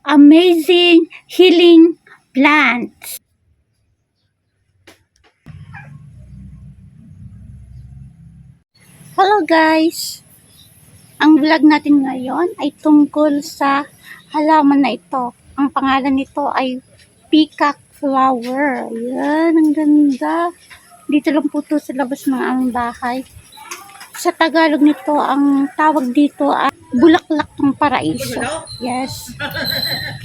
amazing healing plants. Hello guys! Ang vlog natin ngayon ay tungkol sa halaman na ito. Ang pangalan nito ay peacock flower. Yan, ang ganda. Dito lang po ito sa labas ng aming bahay. Sa Tagalog nito, ang tawag dito ay bulaklak ng paraiso. Yes.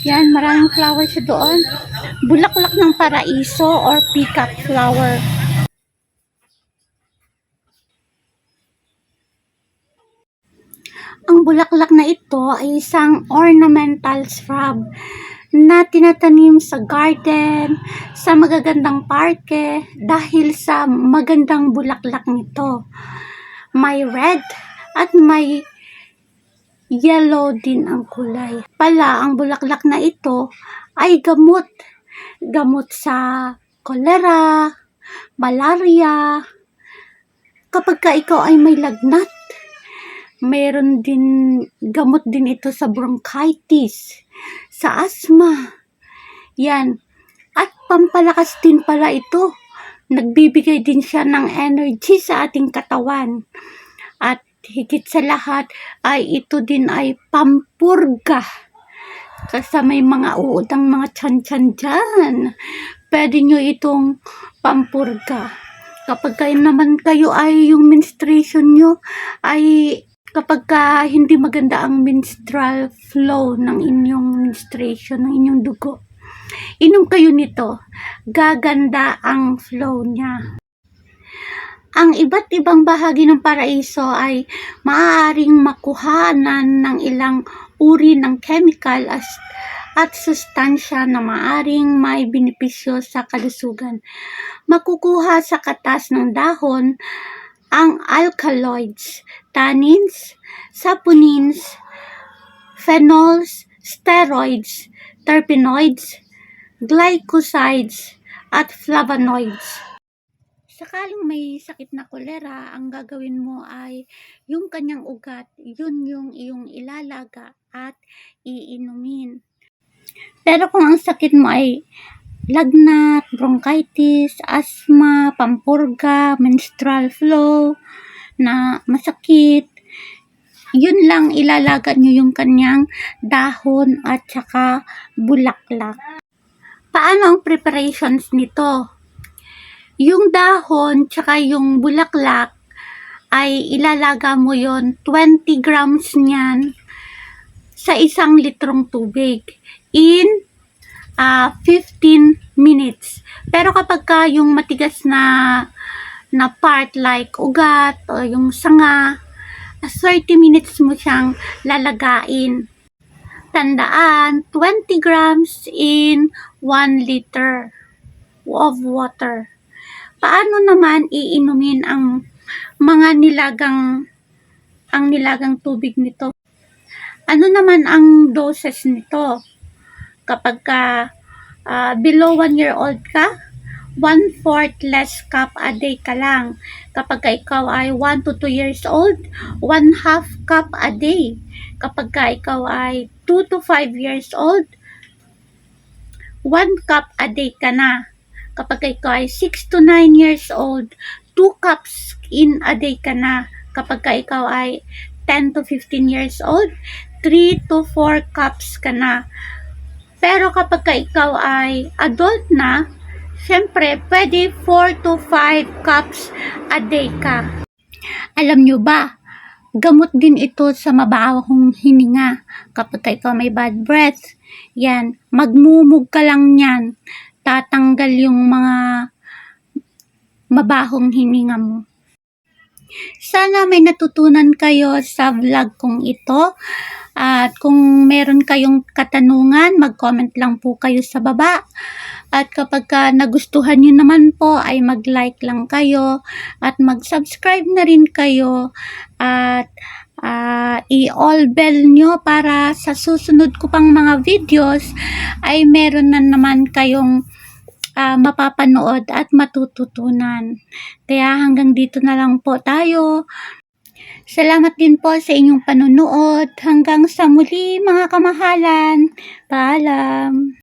Yan, maraming flowers doon. Bulaklak ng paraiso or peacock flower. Ang bulaklak na ito ay isang ornamental shrub na tinatanim sa garden, sa magagandang parke dahil sa magandang bulaklak nito. May red at may yellow din ang kulay. Pala, ang bulaklak na ito ay gamot. Gamot sa cholera, malaria, kapag ka ikaw ay may lagnat. Mayroon din, gamot din ito sa bronchitis, sa asthma. Yan. At pampalakas din pala ito. Nagbibigay din siya ng energy sa ating katawan. At higit sa lahat ay ito din ay pampurga. Sa may mga uutang mga tiyan-tiyan dyan, pwede nyo itong pampurga. Kapag kayo naman kayo ay yung menstruation nyo ay kapag hindi maganda ang menstrual flow ng inyong menstruation, ng inyong dugo, inom kayo nito. Gaganda ang flow niya. Ang iba't ibang bahagi ng paraiso ay maaaring makuhanan ng ilang uri ng chemical at sustansya na maaaring may benepisyo sa kalusugan. Makukuha sa katas ng dahon ang alkaloids, tannins, saponins, phenols, steroids, terpenoids, glycosides, at flavonoids. Sakaling may sakit na kolera, ang gagawin mo ay yung kanyang ugat, yun yung iyong ilalaga at iinumin. Pero kung ang sakit mo ay lagnat, bronchitis, asthma, pampurga, menstrual flow na masakit, yun lang ilalaga nyo yung kanyang dahon at saka bulaklak. Paano ang preparations nito? Yung dahon tsaka yung bulaklak ay ilalaga mo yon 20 grams niyan sa 1 litrong tubig in 15 minutes. Pero kapag yung matigas na part like ugat o yung sanga, 30 minutes mo siyang lalagain. Tandaan, 20 grams in 1 liter of water. Paano naman iinumin ang mga nilagang tubig nito? Ano naman ang doses nito? Kapag below 1 year old ka, 1/4 less cup a day ka lang. Kapag ikaw ay 1 to 2 years old, 1/2 cup a day. Kapag ikaw ay 2 to 5 years old, 1 cup a day ka na. Kapag ikaw ay 6 to 9 years old, 2 cups in a day ka na. Kapag ikaw ay 10 to 15 years old, 3 to 4 cups ka na. Pero kapag ikaw ay adult na, syempre, pwede 4 to 5 cups a day ka. Alam nyo ba, gamot din ito sa mabahong hininga. Kapag ikaw may bad breath, yan, magmumug ka lang yan. Tatanggal yung mga mabahong hininga mo. Sana may natutunan kayo sa vlog kong ito. At kung meron kayong katanungan, mag-comment lang po kayo sa baba. At kapag nagustuhan nyo naman po, ay mag-like lang kayo. At mag-subscribe na rin kayo. At i-all bell nyo para sa susunod ko pang mga videos, ay meron na naman kayong mapapanood at matututunan. Kaya hanggang dito na lang po tayo. Salamat din po sa inyong panunood. Hanggang sa muli mga kamahalan. Paalam.